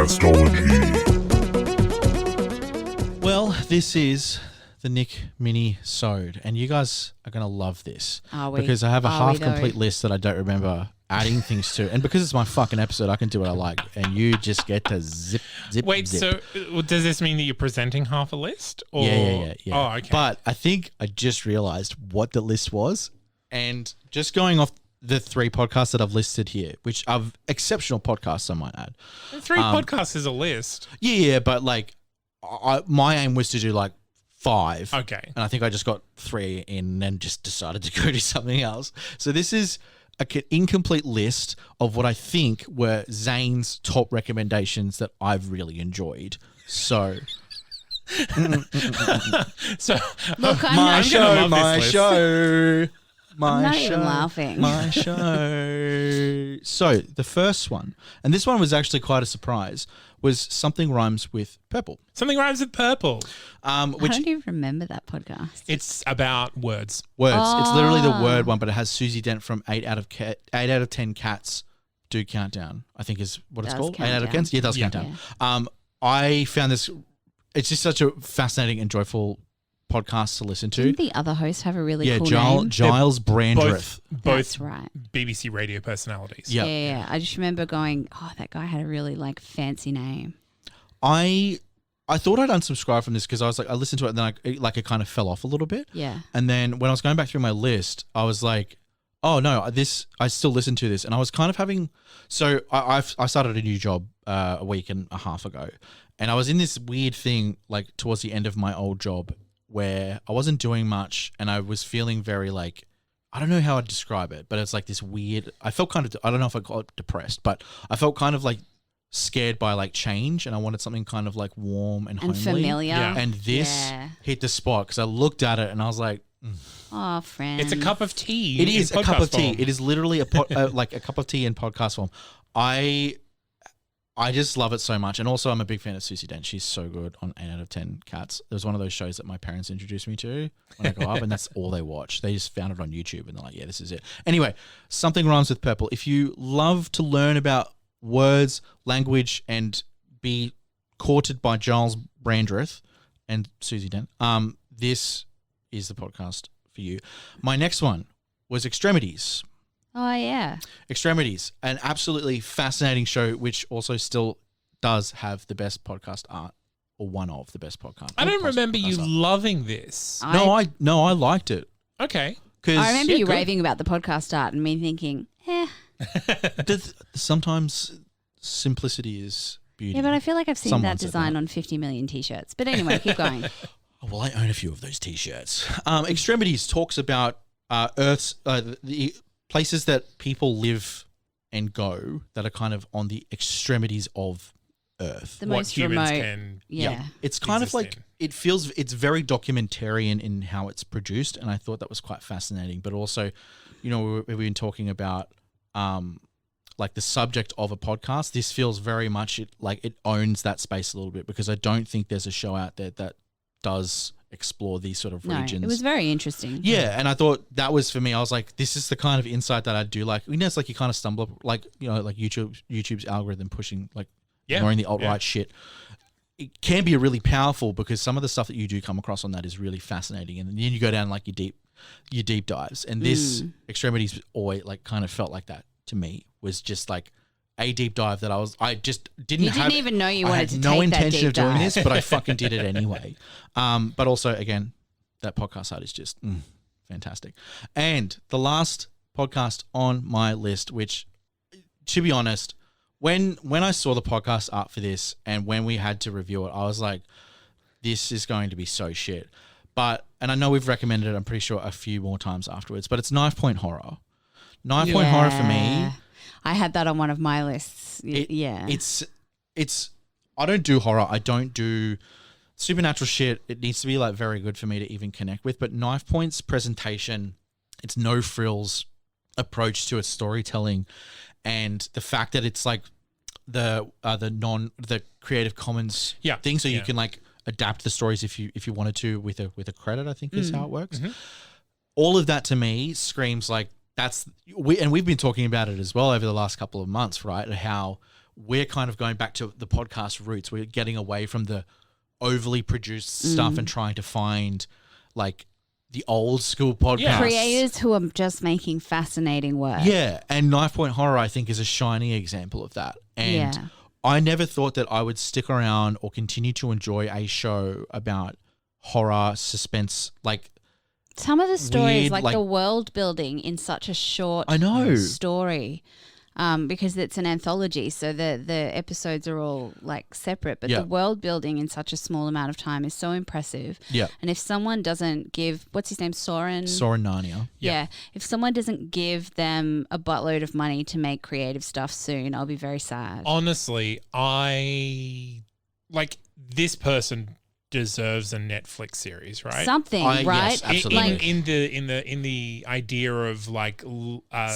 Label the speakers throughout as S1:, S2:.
S1: Nickcastology.
S2: Well, this is the Nick mini-sode, and you guys are going to love this.
S3: Are we?
S2: Because I have a
S3: Are we
S2: half-complete
S3: though?
S2: list that I don't remember adding things to. And because it's my fucking episode, I can do what I like. And you just get to zip.
S4: Wait, so does this mean that you're presenting half a list? Or?
S2: Yeah.
S4: Oh, okay.
S2: But I think I just realized what the list was. And just going off the 3 podcasts that I've listed here, which are exceptional podcasts, I might add.
S4: 3 podcasts is a list.
S2: Yeah, but like my aim was to do like 5.
S4: Okay.
S2: And I think I just got 3 in and then just decided to go do something else. So this is an incomplete list of what I think were Zane's top recommendations that I've really enjoyed. So...
S4: So
S3: Look, I'm
S2: my
S3: not
S2: show, my show.
S3: I'm not even laughing.
S2: My show. So the first one, and this one was actually quite a surprise, was Something Rhymes with Purple.
S4: Something Rhymes with Purple.
S2: Which
S3: I don't even remember that podcast.
S4: It's about words.
S2: words. It's literally the word one, but it has Susie Dent from 8 out of 10 Cats Do Countdown, I think is what it's
S3: Does
S2: called. 8 out of
S3: Countdown.
S2: 10? Yeah, it does Countdown. I found this, it's just such a fascinating and joyful podcast to listen to.
S3: Didn't the other host have a really cool name?
S2: Giles Brandreth.
S4: Both
S3: That's right.
S4: BBC radio personalities.
S2: Yeah.
S3: Yeah. I just remember going, oh, that guy had a really like fancy name.
S2: I thought I'd unsubscribe from this because I was like, I listened to it and then it kind of fell off a little bit.
S3: Yeah.
S2: And then when I was going back through my list, I was like, oh no, I still listen to this. And I was kind of having, so I started a new job a week and a half ago. And I was in this weird thing like towards the end of my old job where I wasn't doing much and I was feeling very like, I don't know how I'd describe it, but it's like this weird, I felt kind of, I don't know if I got depressed, but I felt kind of like scared by like change and I wanted something kind of like warm and homely.
S3: familiar.
S4: Yeah.
S2: And this hit the spot because I looked at it and I was like,
S3: Oh, friend.
S4: It's a cup of tea.
S2: it is
S4: in
S2: a cup
S4: podcast
S2: of tea.
S4: form.
S2: It is literally like a cup of tea in podcast form. I just love it so much. And also I'm a big fan of Susie Dent. She's so good on 8 out of 10 Cats. It was one of those shows that my parents introduced me to when I grew up and that's all they watch. They just found it on YouTube and they're like, yeah, this is it. Anyway, Something Rhymes with Purple. If you love to learn about words, language, and be courted by Giles Brandreth and Susie Dent, this is the podcast for you. My next one was Extremities.
S3: Oh, yeah.
S2: Extremities, an absolutely fascinating show, which also still does have the best podcast art, or one of the best podcast.
S4: I don't remember you
S2: art.
S4: loving this.
S2: I liked it.
S4: Okay.
S3: I remember you
S4: good.
S3: raving about the podcast art and me thinking,
S2: Sometimes simplicity is beauty.
S3: Yeah, but I feel like I've seen
S2: Someone
S3: that
S2: said
S3: design
S2: that.
S3: on 50 million T-shirts. But anyway, keep going.
S2: Oh, well, I own a few of those T-shirts. Extremities talks about Earth's the places that people live and go that are kind of on the extremities of Earth.
S3: The
S4: What
S3: most
S4: humans
S3: remote.
S4: can.
S3: Yeah.
S2: It's kind of
S4: exist
S2: like
S4: in.
S2: it's very documentarian in how it's produced, and I thought that was quite fascinating. But also, you know, we've been talking about like the subject of a podcast. This feels very much like it owns that space a little bit because I don't think there's a show out there that does explore these sort of
S3: No,
S2: regions.
S3: it was very interesting.
S2: Yeah, and I thought that was for me. I was like, this is the kind of insight that I do like. You know, it's like you kind of stumble up, like, you know, like YouTube's algorithm pushing, like, ignoring the alt-right shit. It can be really powerful because some of the stuff that you do come across on that is really fascinating. And then you go down like your deep dives. And this Extremities always like kind of felt like that to me, was just like a deep dive that I just didn't
S3: You didn't even know you wanted to
S2: I had
S3: take
S2: no
S3: that
S2: intention
S3: deep
S2: of doing
S3: dive.
S2: this, but I fucking did it anyway. But also, again, that podcast art is just fantastic. And the last podcast on my list, which, to be honest, when I saw the podcast art for this and when we had to review it, I was like, this is going to be so shit. And I know we've recommended it, I'm pretty sure, a few more times afterwards, but it's Knife Point Horror. Knife Point Horror for me.
S3: I had that on one of my lists.
S2: It's I don't do horror. I don't do supernatural shit. It needs to be like very good for me to even connect with. But Knife Point's presentation, its no frills approach to its storytelling, and the fact that it's like the Creative Commons thing, so you can like adapt the stories if you wanted to with a credit, I think is how it works.
S4: Mm-hmm.
S2: All of that to me screams like we've been talking about it as well over the last couple of months, right? How we're kind of going back to the podcast roots. We're getting away from the overly produced stuff and trying to find like the old school podcasts.
S3: Creators who are just making fascinating work.
S2: Yeah, and Knife Point Horror, I think, is a shining example of that. And
S3: Yeah.
S2: I never thought that I would stick around or continue to enjoy a show about horror, suspense, like
S3: Some of the stories,
S2: weird,
S3: like the world building in such a short
S2: I know.
S3: story, because it's an anthology, so the episodes are all like separate, but
S2: Yeah.
S3: the world building in such a small amount of time is so impressive.
S2: Yeah.
S3: And if someone doesn't give, what's his name, Soren?
S2: Soren Narnia.
S3: Yeah. If someone doesn't give them a buttload of money to make creative stuff soon, I'll be very sad.
S4: Honestly, I like this person deserves a Netflix series, right?
S3: Something,
S2: Yes,
S3: right?
S2: absolutely.
S4: In the idea of like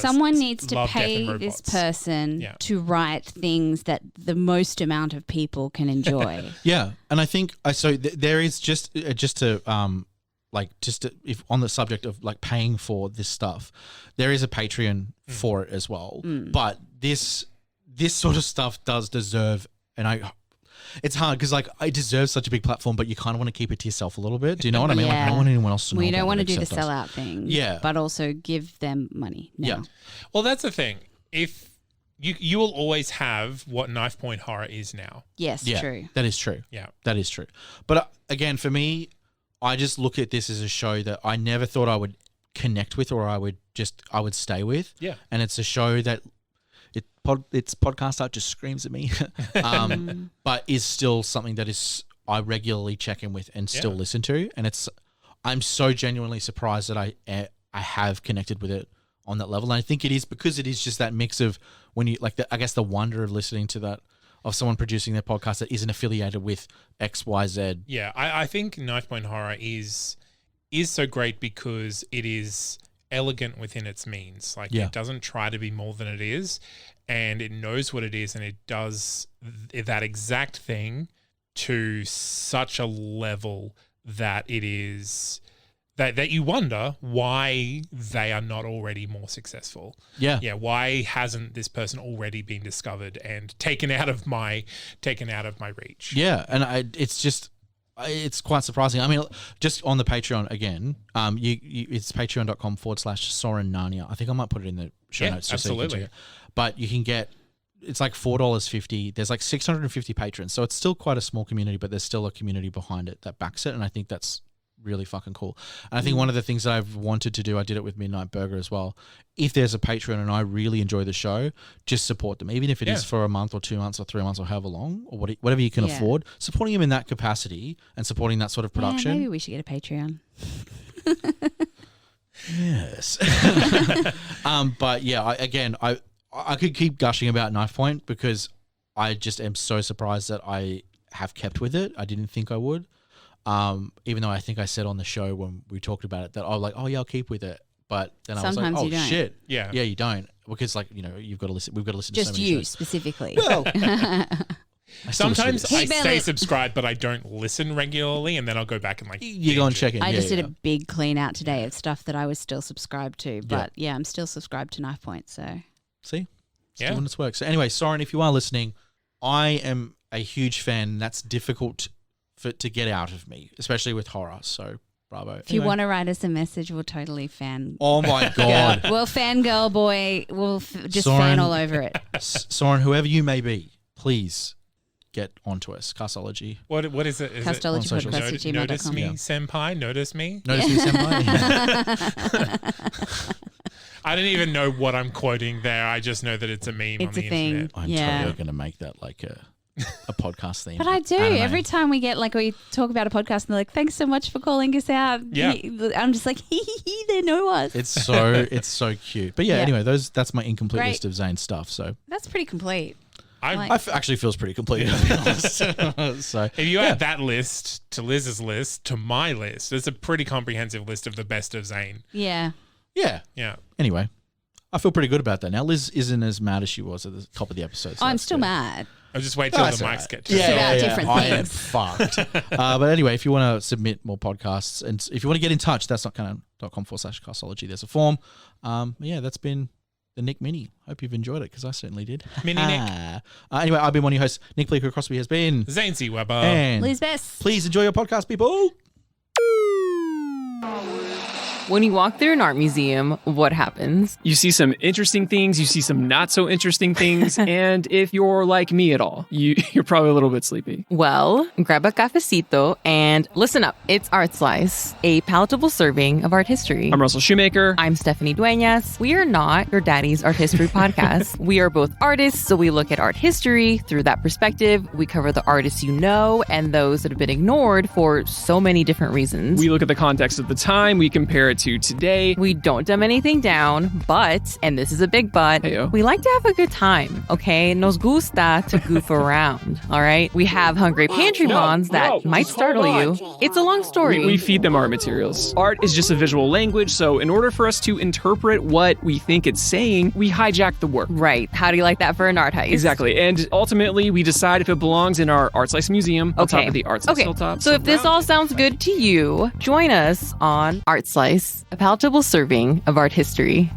S3: Someone needs to
S4: Love, Death,
S3: pay
S4: and
S3: this
S4: Robots.
S3: person
S4: Yeah.
S3: to write things that the most amount of people can enjoy.
S2: Yeah, and I think there is just to if on the subject of like paying for this stuff, there is a Patreon for it as well. But this sort of stuff does deserve, and it's hard because like it deserves such a big platform, but you kind of want to keep it to yourself a little bit. Do you know what I mean? Like I don't want anyone else to know.
S3: We don't
S2: about
S3: want to
S2: it
S3: do the
S2: except us.
S3: sellout thing.
S2: Yeah.
S3: But also give them money. Now.
S2: Yeah.
S4: Well, that's the thing. If you will always have what Knife Point Horror is now.
S3: Yes,
S2: Yeah,
S3: true.
S2: that is true.
S4: Yeah.
S2: That is true. But again, for me, I just look at this as a show that I never thought I would connect with or I would stay with.
S4: Yeah.
S2: And it's a show that its podcast art just screams at me, but is still something that I regularly check in with and still listen to. And I'm so genuinely surprised that I have connected with it on that level. And I think it is because it is just that mix of when you like I guess the wonder of listening to that, of someone producing their podcast that isn't affiliated with XYZ.
S4: Yeah, I think Knife Point Horror is so great because it is elegant within its means. Like
S2: Yeah.
S4: it doesn't try to be more than it is, and it knows what it is, and it does that exact thing to such a level that it is that you wonder why they are not already more successful.
S2: Yeah.
S4: Yeah, why hasn't this person already been discovered and taken out of my reach?
S2: Yeah, and it's quite surprising. I mean, just on the Patreon again, it's patreon.com/Soren Narnia. I think I might put it in the show notes. Just so you can
S4: absolutely.
S2: check it. But you can get, it's like $4.50. There's like 650 patrons, so it's still quite a small community, but there's still a community behind it that backs it, and I think that's really fucking cool. And I think one of the things that I've wanted to do, I did it with Midnight Burger as well. If there's a Patreon and I really enjoy the show, just support them, even if it is for a month or 2 months or 3 months or however long or whatever you can afford. Supporting them in that capacity and supporting that sort of production.
S3: Yeah, maybe we should get a Patreon.
S2: Yes. But yeah, I could keep gushing about Knife Point because I just am so surprised that I have kept with it. I didn't think I would. Even though I think I said on the show when we talked about it that I was like, oh yeah, I'll keep with it. But then
S3: Sometimes
S2: I was like,
S3: you
S2: oh
S3: don't.
S2: shit.
S4: Yeah.
S2: Yeah, you don't. Because like, we've got to listen to
S3: Just
S2: so many
S3: you
S2: shows.
S3: specifically.
S2: Well, I still listen to
S4: Sometimes
S2: this.
S4: I
S3: He
S4: stay
S3: barely-
S4: subscribed, but I don't listen regularly, and then I'll go back and like
S2: You go and
S4: binge
S2: check
S4: it.
S2: in.
S3: I
S2: yeah,
S3: just did
S2: yeah.
S3: a big clean out today of stuff that I was still subscribed to. But yeah, I'm still subscribed to Knife Point. So
S2: See? It's
S4: Yeah.
S2: doing its work. So anyway, Soren, if you are listening, I am a huge fan. That's difficult to get out of me, especially with horror. So bravo.
S3: if you want to write us a message, we'll totally fan.
S2: Oh my God.
S3: We'll fangirl boy. We'll just
S2: Soren-
S3: fan all over it.
S2: Soren, whoever you may be, please get onto us. Castology.
S4: What is it? Is it
S3: Castologypodcast@gmail.com.
S4: notice me,
S2: Yeah.
S4: senpai? Notice me?
S2: Notice me, senpai?
S4: I don't even know what I'm quoting there. I just know that it's a meme on
S3: It's
S4: the
S3: a thing.
S4: internet.
S2: I'm
S3: Yeah.
S2: totally going to make that like a podcast theme.
S3: But I do.
S2: Anime.
S3: Every time we get we talk about a podcast and they're like, thanks so much for calling us out.
S4: Yeah.
S3: I'm just like, they know us.
S2: It's so cute. But yeah,
S3: Yeah.
S2: anyway, that's my incomplete
S3: Great.
S2: list of Zane stuff. So
S3: That's pretty complete.
S4: I,
S2: actually feels pretty complete, to be honest. So
S4: if you add that list to Liz's list to my list, it's a pretty comprehensive list of the best of Zane.
S3: Yeah.
S2: yeah.
S4: Yeah.
S2: Anyway, I feel pretty good about that. Now, Liz isn't as mad as she was at the top of the episode. so
S3: I'm
S2: that's
S3: still
S2: good.
S3: mad.
S4: I'll just wait till
S2: That's
S4: the
S2: all
S4: mics
S2: right.
S4: get to
S3: Yeah.
S4: it.
S3: about different
S2: I am
S3: things.
S2: fucked. But anyway, if you want to submit more podcasts and if you want to get in touch, that's not kind of .com/castology. There's a form. Yeah, that's been the Nick Mini. Hope you've enjoyed it because I certainly did.
S4: Mini Nick.
S2: Anyway, I've been one of your hosts. Nick Bleeker Crosby has been.
S4: Zane C. Weber.
S2: And
S3: Liz Best.
S2: please enjoy your podcast, people.
S1: When you walk through an art museum, what happens?
S5: You see some interesting things, you see some not so interesting things, and if you're like me at all, you're probably a little bit sleepy.
S1: Well, grab a cafecito and listen up. It's Art Slice, a palatable serving of art history.
S5: I'm Russell Shoemaker.
S1: I'm Stephanie Dueñas. We are not your daddy's art history podcast. We are both artists, so we look at art history through that perspective. We cover the artists you know and those that have been ignored for so many different reasons.
S5: We look at the context of the time, we compare it to today.
S1: We don't dumb anything down, but, and this is a big but,
S5: Heyo.
S1: we like to have a good time, okay? Nos gusta to goof around, all right? We have hungry pantry mons that might startle you. It's a long story.
S5: We feed them art materials. Art is just a visual language, so in order for us to interpret what we think it's saying, we hijack the work.
S1: Right. How do you like that for an art heist?
S5: Exactly. And ultimately, we decide if it belongs in our Art Slice Museum on top of the Art Slice Hilltop.
S1: So if this all sounds good to you, join us on Art Slice, a palatable serving of art history.